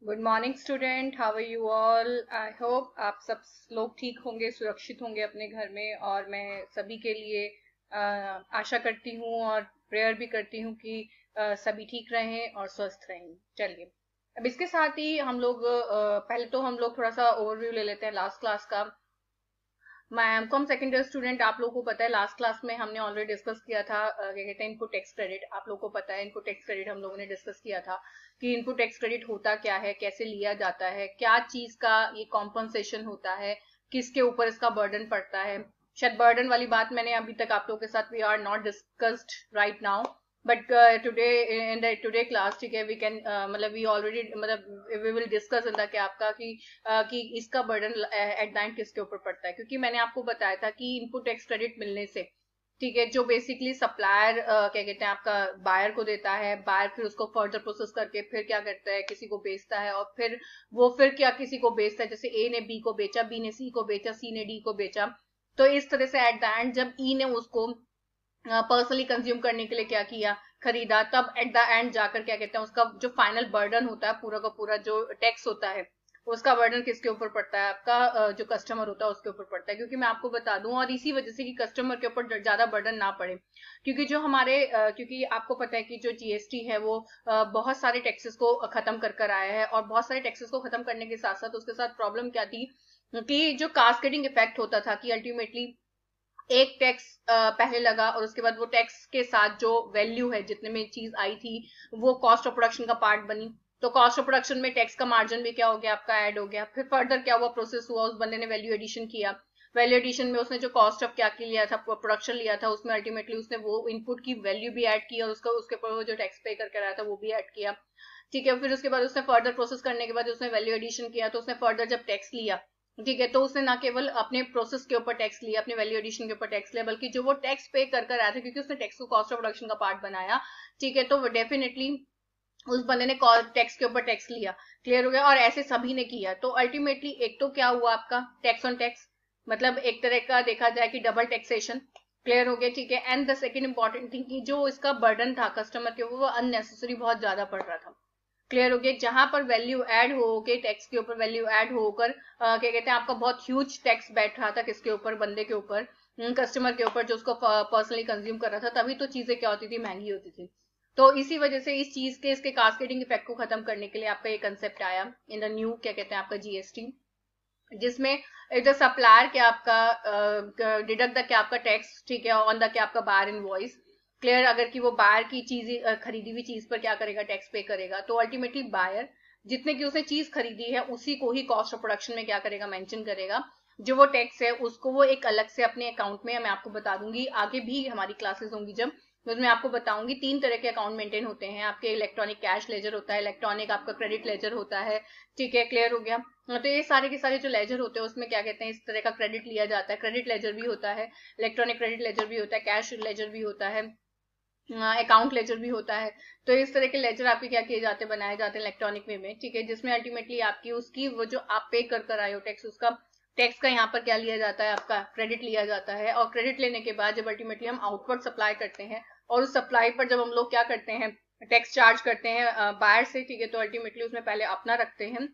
Good morning student, how are you all. I hope आप सब लोग ठीक होंगे, सुरक्षित होंगे अपने घर में। और मैं सभी के लिए आशा करती हूँ और प्रेयर भी करती हूँ कि सभी ठीक रहें और स्वस्थ रहें। चलिए, अब इसके साथ ही हम लोग पहले तो हम लोग थोड़ा सा ओवरव्यू ले लेते हैं लास्ट क्लास का। मैं एमकॉम सेकेंड ईयर स्टूडेंट, आप लोगों को पता है लास्ट क्लास में हमने ऑलरेडी डिस्कस किया था क्या कहते हैं इनपुट टैक्स क्रेडिट। आप लोगों को पता है इनपुट टैक्स क्रेडिट हम लोगों ने डिस्कस किया था कि इनपुट टैक्स क्रेडिट होता क्या है, कैसे लिया जाता है, क्या चीज का ये कॉम्पनसेशन होता है, किसके ऊपर इसका बर्डन पड़ता है। शायद बर्डन वाली बात मैंने अभी तक आप लोगों के साथ we are not discussed right now, but today in the today class, ठीक है, वी कैन मतलब वी ऑलरेडी मतलब we will discuss in the क्या आपका कि इसका बर्डन एट द एंड किसके ऊपर पड़ता है। क्योंकि मैंने आपको बताया था कि इनपुट टैक्स क्रेडिट मिलने से, ठीक है, जो बेसिकली सप्लायर क्या कहते हैं आपका बायर को देता है, बायर फिर उसको फर्दर प्रोसेस करके फिर क्या करता है, किसी को बेचता है, और फिर वो फिर क्या किसी को बेचता है। जैसे ए ने बी को बेचा, बी ने सी को बेचा, सी ने डी को बेचा। तो इस तरह से एट द एंड जब ई ने उसको पर्सनली कंज्यूम करने के लिए क्या किया, खरीदा, तब एट द एंड जाकर क्या कहते हैं उसका जो फाइनल बर्डन होता है, पूरा का पूरा जो टैक्स होता है, उसका बर्डन किसके ऊपर पड़ता है, आपका जो कस्टमर होता है उसके ऊपर पड़ता है। क्योंकि मैं आपको बता दूं, और इसी वजह से कि कस्टमर के ऊपर ज्यादा बर्डन ना पड़े, क्योंकि जो हमारे क्योंकि आपको पता है कि जो जीएसटी है वो बहुत सारे टैक्सेस को खत्म कर आया है। और बहुत सारे टैक्सेस को खत्म करने के साथ साथ उसके साथ प्रॉब्लम क्या थी कि जो कास्केडिंग इफेक्ट होता था कि अल्टीमेटली एक टैक्स पहले लगा और उसके बाद वो टैक्स के साथ जो वैल्यू है, जितने में चीज आई थी, वो कॉस्ट ऑफ प्रोडक्शन का पार्ट बनी। तो कॉस्ट ऑफ प्रोडक्शन में टैक्स का मार्जिन भी क्या हो गया आपका, ऐड हो गया। फिर फर्दर क्या हुआ, प्रोसेस हुआ, उस बंदे ने वैल्यू एडिशन किया। वैल्यू एडिशन में उसने जो कॉस्ट ऑफ क्या की लिया था, प्रोडक्शन लिया था, उसमें अल्टीमेटली उसने वो इनपुट की वैल्यू भी ऐड किया और उसका उसके ऊपर वो जो टैक्स पे करके रहा था वो भी ऐड किया। ठीक है, फिर उसके बाद उसने फर्दर प्रोसेस करने के बाद उसने वैल्यू एडिशन किया, तो उसने फर्दर जब टैक्स लिया, ठीक है, तो उसने ना केवल अपने प्रोसेस के ऊपर टैक्स लिया, अपने वैल्यू एडिशन के ऊपर टैक्स लिया, बल्कि जो वो टैक्स पे कर आया था, क्योंकि उसने टैक्स को कॉस्ट ऑफ प्रोडक्शन का पार्ट बनाया, ठीक है, तो वो डेफिनेटली उस बंदे ने टैक्स के ऊपर टैक्स लिया। क्लियर हो गया, और ऐसे सभी ने किया। तो अल्टीमेटली एक तो क्या हुआ आपका टैक्स ऑन टैक्स, मतलब एक तरह का देखा जाए कि डबल टैक्सेशन। क्लियर हो गया, ठीक है। And the second important thing कि जो इसका बर्डन था कस्टमर के ऊपर, वो अननेसेसरी बहुत ज्यादा पड़ रहा था। क्लियर हो गया, जहां पर वैल्यू ऐड हो के टैक्स के ऊपर वैल्यू ऐड होकर क्या कहते हैं आपका बहुत ह्यूज टैक्स बैठ रहा था किसके ऊपर, बंदे के ऊपर, कस्टमर के ऊपर, जो उसको पर्सनली कंज्यूम कर रहा था। तभी तो चीजें क्या होती थी, महंगी होती थी। तो इसी वजह से इस चीज के इसके कास्केडिंग इफेक्ट को खत्म करने के लिए आपका ये कंसेप्ट आया इन द न्यू क्या कहते हैं आपका जीएसटी, जिसमें द सप्लायर क्या आपका डिडक्ट द क्या आपका टैक्स, ठीक है, ऑन द क्या आपका बायर इनवॉइस। क्लियर, अगर कि वो बायर की चीज खरीदी हुई चीज पर क्या करेगा, टैक्स पे करेगा। तो अल्टीमेटली बायर जितने की उसने चीज खरीदी है उसी को ही कॉस्ट ऑफ प्रोडक्शन में क्या करेगा, मेंशन करेगा। जो वो टैक्स है उसको वो एक अलग से अपने अकाउंट में, मैं आपको बता दूंगी आगे भी हमारी क्लासेस होंगी जब, उसमें आपको बताऊंगी। 3 तरह के अकाउंट मेंटेन होते हैं आपके, इलेक्ट्रॉनिक कैश लेजर होता है, इलेक्ट्रॉनिक आपका क्रेडिट लेजर होता है, ठीक है। क्लियर हो गया। तो ये सारे के सारे जो लेजर होते हैं उसमें क्या कहते हैं इस तरह का क्रेडिट लिया जाता है। क्रेडिट लेजर भी होता है, इलेक्ट्रॉनिक क्रेडिट लेजर भी होता है, कैश लेजर भी होता है, अकाउंट लेजर भी होता है। तो इस तरह के लेजर आपके क्या किए जाते हैं, बनाए जाते हैं इलेक्ट्रॉनिक वे में, ठीक है, जिसमें अल्टीमेटली आपकी उसकी वो जो आप पे कर आए हो टैक्स, उसका टैक्स का यहाँ पर क्या लिया जाता है, आपका क्रेडिट लिया जाता है। और क्रेडिट लेने के बाद जब अल्टीमेटली हम आउटवर्ड सप्लाई करते हैं, और उस सप्लाई पर जब हम लोग क्या करते हैं, टैक्स चार्ज करते हैं बायर से, ठीक है, तो अल्टीमेटली उसमें पहले अपना रखते हैं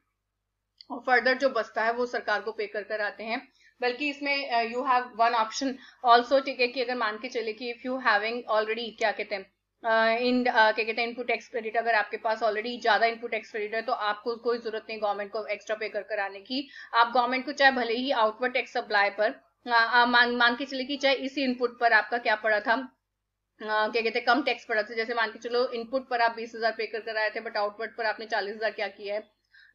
और फर्दर जो बचता है वो सरकार को पे कर आते हैं। बल्कि इसमें you have one option also, ठीक है, कि अगर मान के चले कि इफ यू हैविंग ऑलरेडी क्या कहते हैं क्या कहते हैं इनपुट टैक्स क्रेडिट, अगर आपके पास ऑलरेडी ज्यादा इनपुट टैक्स क्रेडिट है तो आपको कोई जरूरत नहीं गवर्नमेंट को एक्स्ट्रा पे कर आने की। आप गवर्नमेंट को चाहे भले ही आउटवर्ड टैक्स सप्लाई पर मान के चले कि चाहे इसी इनपुट पर आपका क्या पड़ा था, क्या कहते हैं कम टैक्स पड़ा था। जैसे मान के चलो इनपुट पर आप 20,000 पे कर आए थे, बट आउटवर्ड पर आपने 40,000 क्या किया है,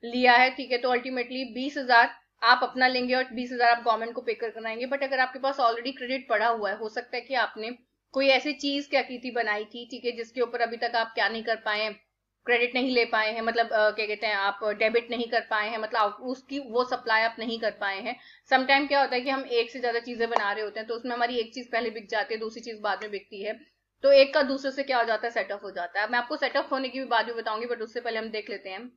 लिया है, ठीक है। तो अल्टीमेटली 20,000 आप अपना लेंगे और 20,000 आप गवर्नमेंट को पे कराएंगे। बट अगर आपके पास ऑलरेडी क्रेडिट पड़ा हुआ है, हो सकता है कि आपने कोई ऐसी चीज क्या की थी, बनाई थी, ठीक है, जिसके ऊपर अभी तक आप क्या नहीं कर पाए हैं, क्रेडिट नहीं ले पाए हैं, मतलब क्या कहते हैं आप डेबिट नहीं कर पाए हैं, मतलब उसकी वो सप्लाई आप नहीं कर पाए हैं। समटाइम क्या होता है कि हम एक से ज्यादा चीजें बना रहे होते हैं, तो उसमें हमारी एक चीज पहले बिक जाती है, दूसरी चीज बाद में बिकती है, तो एक का दूसरे से क्या हो जाता है, सेटअप हो जाता है। मैं आपको सेटअप होने की भी बात भी बताऊंगी, बट उससे पहले हम देख लेते हैं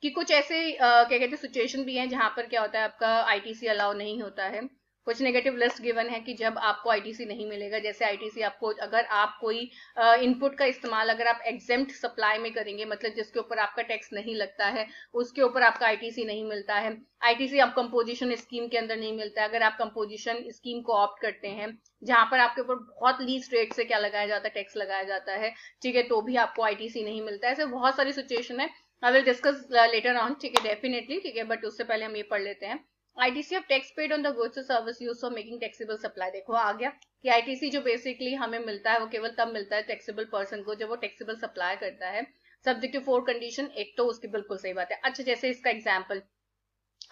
कि कुछ ऐसे क्या कहते हैं सिचुएशन भी हैं जहां पर क्या होता है आपका आईटीसी अलाउ नहीं होता है। कुछ नेगेटिव लिस्ट गिवन है कि जब आपको आईटीसी नहीं मिलेगा, जैसे आईटीसी आपको, अगर आप कोई इनपुट का इस्तेमाल अगर आप एग्जेम्प्ट सप्लाई में करेंगे, मतलब जिसके ऊपर आपका टैक्स नहीं लगता है, उसके ऊपर आपका आईटीसी नहीं मिलता है। आईटीसी आप कंपोजिशन स्कीम के अंदर नहीं मिलता है। अगर आप कंपोजिशन स्कीम को ऑप्ट करते हैं जहां पर आपके ऊपर बहुत लीस्ट रेट से क्या लगाया जाता है, टैक्स लगाया जाता है, ठीक है, तो भी आपको आईटीसी नहीं मिलता है। ऐसे बहुत सारी सिचुएशन है, I will discuss later on, ठीक है, डेफिनेटली, ठीक है, बट उससे पहले हम ये पढ़ लेते हैं। ITC of tax paid on the goods और service used for making taxable supply. देखो आ गया कि आईटीसी जो बेसिकली हमें मिलता है वो केवल तब मिलता है टैक्सेबल पर्सन को जब वो टैक्सेबल सप्लाई करता है, सब्जेक्ट टू 4 कंडीशन। एक तो उसकी बिल्कुल सही बात है। अच्छा, जैसे इसका एग्जांपल,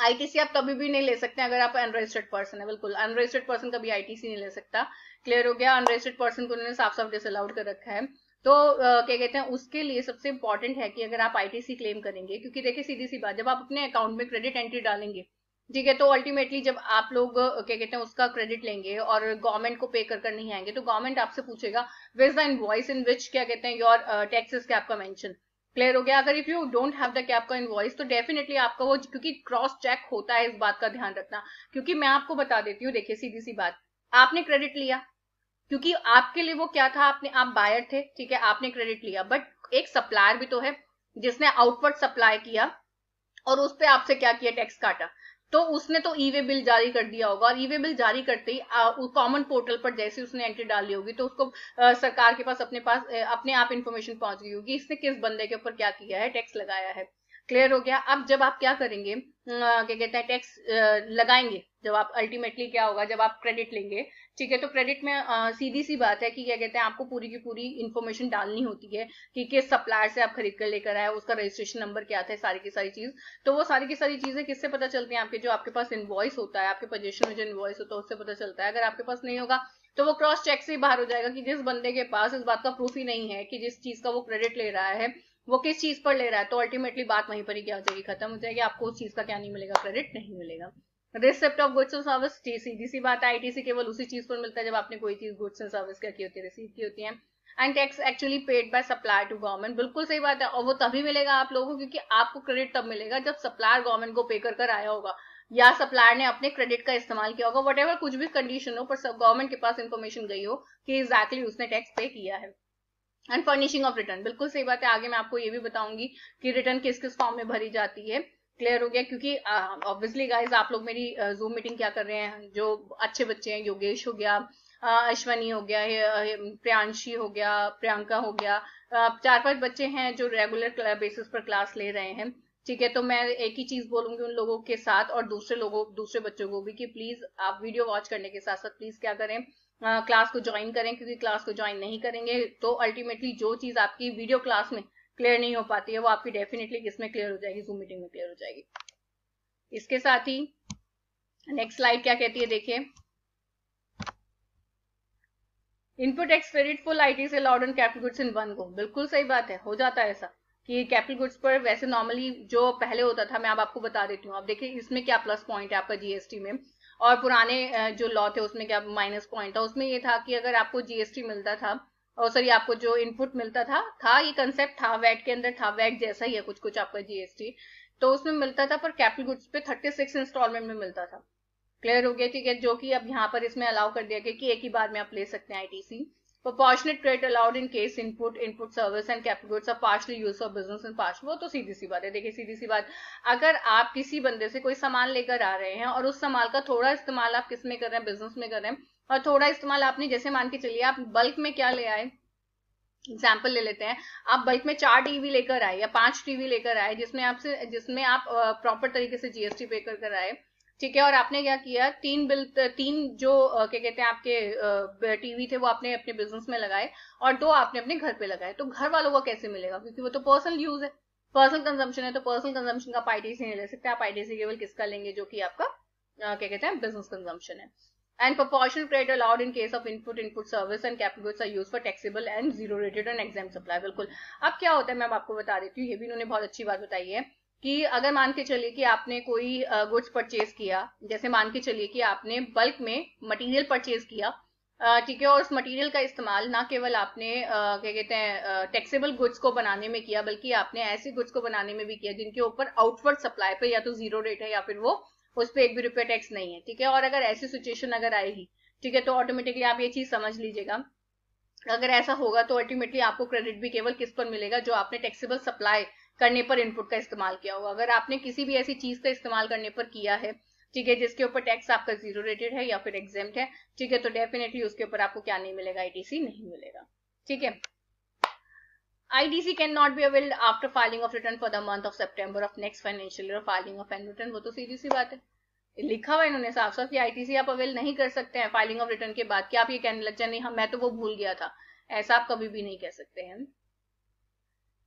आईटीसी आप कभी भी नहीं ले सकते अगर आप अनरजिस्टर्ड पर्सन है। बिल्कुल अनरजिस्टर्ड पर्सन कभी आईटीसी नहीं ले सकता। क्लियर हो गया? अनरजिस्टर्ड पर्सन को उन्होंने साफ साफ डिसअलाउड कर रखा है। तो क्या कहते हैं, उसके लिए सबसे इंपॉर्टेंट है कि अगर आप आईटीसी क्लेम करेंगे, क्योंकि देखिए सीधी सी बात, जब आप अपने अकाउंट में क्रेडिट एंट्री डालेंगे, ठीक है, तो अल्टीमेटली जब आप लोग क्या कहते हैं उसका क्रेडिट लेंगे और गवर्नमेंट को पे कर नहीं आएंगे, तो गवर्नमेंट आपसे पूछेगा विच द इनवॉइस इन विच क्या कहते हैं योर टैक्सेस कैप का मेंशन। क्लियर हो गया? अगर if you don't have the cap का इनवॉइस तो डेफिनेटली आपका वो, क्योंकि क्रॉस चेक होता है, इस बात का ध्यान रखना। क्योंकि मैं आपको बता देती हूँ, देखिए सीधी सी बात, आपने क्रेडिट लिया क्योंकि आपके लिए वो क्या था, आप बायर थे, ठीक है, आपने क्रेडिट लिया, बट एक सप्लायर भी तो है जिसने आउटवर्ड सप्लाई किया और उस पर आपसे क्या किया, टैक्स काटा। तो उसने तो ई वे बिल जारी कर दिया होगा, और ई वे बिल जारी करते ही कॉमन पोर्टल पर जैसे उसने एंट्री डाली होगी तो उसको सरकार के पास अपने आप इंफॉर्मेशन पहुंच गई होगी इसने किस बंदे के ऊपर क्या किया है, टैक्स लगाया है। क्लियर हो गया? अब जब आप क्या करेंगे, क्या कहते हैं, टैक्स लगाएंगे, जब आप अल्टीमेटली क्या होगा, जब आप क्रेडिट लेंगे, ठीक है, तो क्रेडिट में सीधी सी बात है कि क्या कहते हैं आपको पूरी की पूरी इन्फॉर्मेशन डालनी होती है कि किस सप्लायर से आप खरीद कर लेकर आए, उसका रजिस्ट्रेशन नंबर क्या था, सारी की सारी चीज। तो वो सारी की सारी चीजें किससे पता चलती हैं, आपके जो आपके पास इनवॉइस होता है, आपके पोजीशन में जो इनवॉइस होता है उससे पता चलता है। अगर आपके पास नहीं होगा तो वो क्रॉस चेक से ही बाहर हो जाएगा कि जिस बंदे के पास इस बात का प्रूफ ही नहीं है कि जिस चीज का वो क्रेडिट ले रहा है वो किस चीज पर ले रहा है, तो अल्टीमेटली बात वहीं पर ही क्या हो जाएगी, खत्म हो जाएगी, आपको उस चीज का क्या नहीं मिलेगा, क्रेडिट नहीं मिलेगा। Receipt of goods and service, सीधी सी बात है, आईटीसी केवल उसी चीज पर मिलता है जब आपने कोई चीज गुड्स एंड सर्विस क्या की होती है, रिसीव की होती है। And tax actually paid by supplier to government, बिल्कुल सही बात है, और वो तभी मिलेगा आप लोगों को क्योंकि आपको क्रेडिट तब मिलेगा जब सप्लायर गवर्नमेंट को पे कर आया होगा या सप्लायर ने अपने क्रेडिट का इस्तेमाल किया होगा, वट एवर कुछ भी कंडीशन हो, पर गवर्नमेंट के पास इंफॉर्मेशन गई हो कि एग्जैक्टली उसने टैक्स पे किया है। एंड फर्निशिंग ऑफ रिटर्न, बिल्कुल सही बात है, आगे मैं आपको ये भी बताऊंगी कि रिटर्न किस किस फॉर्म में भरी जाती है। क्लियर हो गया? क्योंकि ऑब्वियसली गाइज आप लोग मेरी जूम मीटिंग क्या कर रहे हैं, जो अच्छे बच्चे हैं, योगेश हो गया, अश्वनी हो गया, प्रियांशी हो गया, प्रियंका हो गया, 4-5 बच्चे हैं जो रेगुलर बेसिस पर क्लास ले रहे हैं, ठीक है। तो मैं एक ही चीज बोलूंगी उन लोगों के साथ और दूसरे बच्चों को भी कि प्लीज आप वीडियो वॉच करने के साथ साथ प्लीज क्या करें, क्लास को ज्वाइन करें, क्योंकि क्लास को ज्वाइन नहीं करेंगे तो अल्टीमेटली जो चीज आपकी वीडियो क्लास में क्लियर नहीं हो पाती है वो आपकी डेफिनेटली किसमें क्लियर हो जाएगी, जूम मीटिंग में क्लियर हो जाएगी। इसके साथ ही नेक्स्ट स्लाइड क्या कहती है, देखिए, input tax credit full ITC allowed on capital goods in one go, बिल्कुल सही बात है, हो जाता है ऐसा कि कैपिटल गुड्स पर वैसे नॉर्मली जो पहले होता था, मैं अब आपको बता देती हूँ। अब देखिए इसमें क्या प्लस पॉइंट है आपका जीएसटी में, और पुराने जो लॉ थे उसमें क्या माइनस पॉइंट था। उसमें ये था कि अगर आपको जीएसटी मिलता था, और सॉरी आपको जो इनपुट मिलता था ये कंसेप्ट था वैट के अंदर था, वैट जैसा ही है कुछ कुछ आपका जीएसटी, तो उसमें मिलता था, पर कैपिटल गुड्स पे 36 इंस्टॉलमेंट में मिलता था। क्लियर हो गया? ठीक है, जो कि अब यहाँ पर इसमें अलाउ कर दिया गया कि एक ही बार में आप ले सकते हैं ITC. Proportionate credit allowed in case input service and capital goods are partially used for business and partial, वो तो सीधी सी बात है। देखिए सीधी सी बात, अगर आप किसी बंदे से कोई सामान लेकर आ रहे हैं और उस सामान का थोड़ा इस्तेमाल आप किस में कर रहे हैं, बिजनेस में कर रहे हैं, और थोड़ा इस्तेमाल आपने, जैसे मान के चलिए आप बल्क में क्या ले आए, एग्जाम्पल ले लेते हैं, आप बल्क में 4 टीवी लेकर आए या 5 टीवी लेकर आए जिसमें आप प्रॉपर तरीके से जीएसटी पे कर आए, ठीक है, और आपने क्या किया, 3 जो क्या कहते हैं आपके टीवी थे वो आपने अपने बिजनेस में लगाए और 2 आपने अपने घर पे लगाए, तो घर वालों को कैसे मिलेगा, क्योंकि वो तो पर्सनल यूज है, पर्सनल कंजम्पशन है, तो पर्सनल कंजम्पशन का आप आईटीसी नहीं ले सकते। आप आईटीसी केवल किसका लेंगे, जो कि आपका क्या कहते हैं बिजनेस कंजम्पशन है। And proportional credit allowed in case of input service and capital goods are used for taxable and zero rated and exempt supply, बिल्कुल। अब क्या होता है मैं आपको बता देती हूँ, ये भी इन्होंने बहुत अच्छी बात बताई है कि अगर मान के चलिए कि आपने कोई गुड्स परचेज किया, जैसे मान के चलिए कि आपने बल्क में मटेरियल परचेज किया, ठीक है, और उस मटेरियल का इस्तेमाल ना केवल आपने क्या कहते हैं टैक्सेबल गुड्स को बनाने में किया, बल्कि आपने ऐसे गुड्स को बनाने में भी किया जिनके ऊपर आउटवर्ड सप्लाई पे या तो जीरो रेट है या फिर वो उस पर 1 भी रुपया टैक्स नहीं है, ठीक है। और अगर ऐसी सिचुएशन अगर आएगी, ठीक है, तो ऑटोमेटिकली आप ये चीज समझ लीजिएगा, अगर ऐसा होगा तो अल्टीमेटली आपको क्रेडिट भी केवल किस पर मिलेगा, जो आपने टैक्सेबल सप्लाई करने पर इनपुट का इस्तेमाल किया होगा। अगर आपने किसी भी ऐसी चीज का इस्तेमाल करने पर किया है, ठीक है, जिसके ऊपर टैक्स आपका 0 रेटेड है या फिर एग्जेम्प्ट है, ठीक है, तो डेफिनेटली उसके ऊपर आपको क्या नहीं मिलेगा, आईटीसी नहीं मिलेगा, ठीक है। ITC cannot be availed after filing of return for the month of September of next financial year, filing of annual return, वो तो सीधी सी बात है, लिखा हुआ इन्होंने साफ साफ कि आईटीसी आप अवेल नहीं कर सकते हैं फाइलिंग ऑफ रिटर्न के बाद। क्या आप ये कहने लग जाए नहीं हम मैं तो वो भूल गया था, ऐसा आप कभी भी नहीं कह सकते हैं,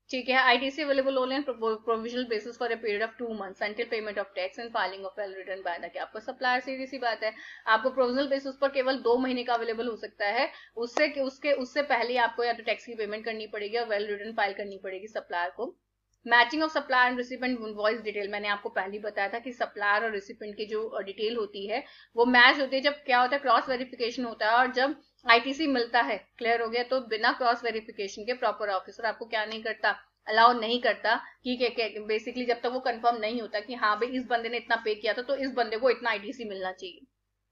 ठीक है। ITC available only on provisional basis for a period of 2 months until payment of tax and filing of well return by the आपका सप्लायर। सीधी सी बात है, आपको प्रोविजनल बेसिस पर केवल 2 महीने का अवेलेबल हो सकता है, उससे पहले आपको या तो टैक्स की पेमेंट करनी पड़ेगी और वेल रिटर्न फाइल करनी पड़ेगी सप्लायर को। Matching of supplier and recipient invoice detail, मैंने आपको पहले बताया था कि सप्लायर और रिसिपेंट की जो डिटेल होती है वो मैच होती है जब क्या होता है, क्रॉस वेरिफिकेशन होता है, और जब आईटीसी मिलता है, क्लियर हो गया, तो बिना क्रॉस वेरिफिकेशन के प्रॉपर ऑफिसर आपको क्या नहीं करता, अलाउ नहीं करता कि बेसिकली जब तक वो कंफर्म नहीं होता कि हाँ भाई इस बंदे ने इतना पे किया था तो इस बंदे को इतना आईटीसी मिलना चाहिए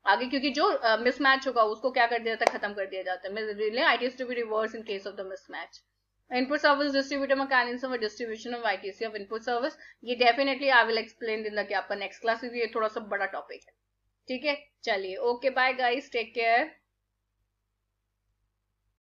आगे, क्योंकि जो मिसमैच होगा उसको क्या कर दिया जाता है, खत्म कर दिया जाता है। ITC to be reverse in case of the mismatch. Input service distributor mechanism और distribution of ITC of input service, ये definitely I will explain in the क्या नेक्स्ट क्लास, ये थोड़ा सा बड़ा टॉपिक है, ठीक है। चलिए, okay, bye guys, take care.